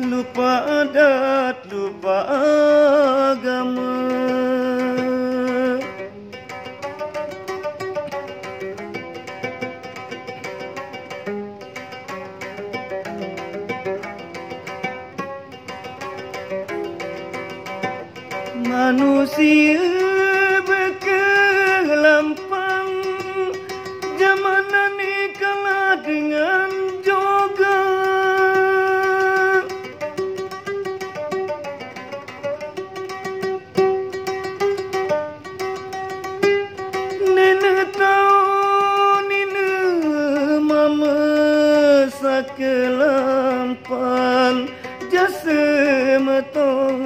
lupa adat, lupa agama. Manusia berkelampang, zaman ini kalah dengan juga. Nenek tahu, nenek mama sakelampan jasa meton.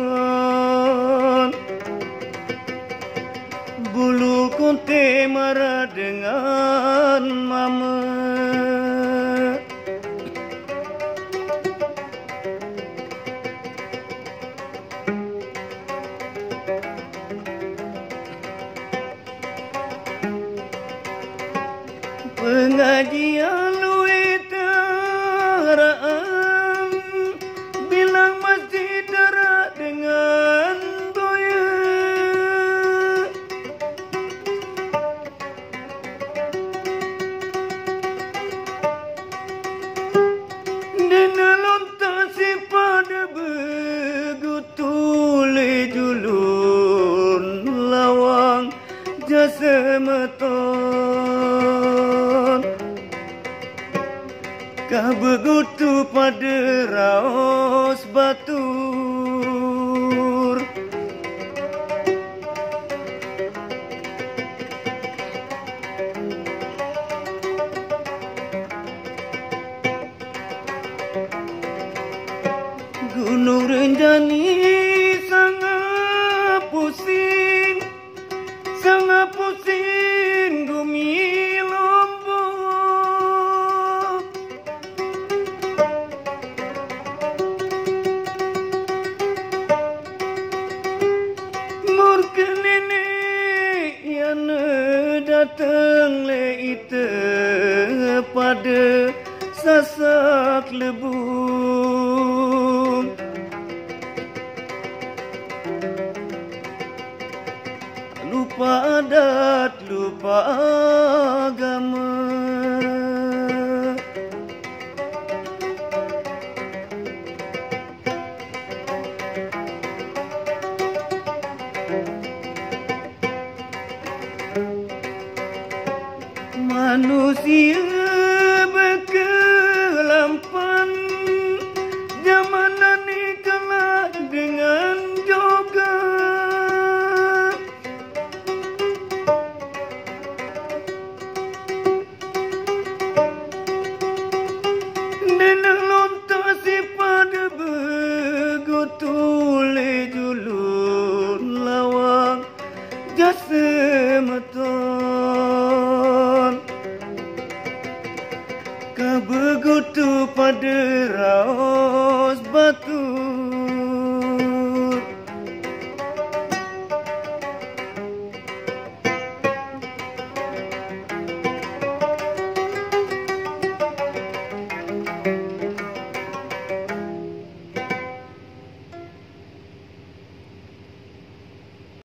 Bulu konte marah dengan mama. Pengajian luit teraan, bilang masjid darah dengan boya. Dena lontar si pada begutule julun lawang jasa meton. Kah begutu pada raos batur. Gunung Renjani sangat pusing, sangat pusing bumi Lombok. Murka nenek yang datang le ite pada sasak lebu. Lupa adat, lupa agama. Manusia berkelampang, zaman ini kalah dengan juga. Nenek lontar si pada begutule julun lawang jasa meton. Kah begutu pada raos batu.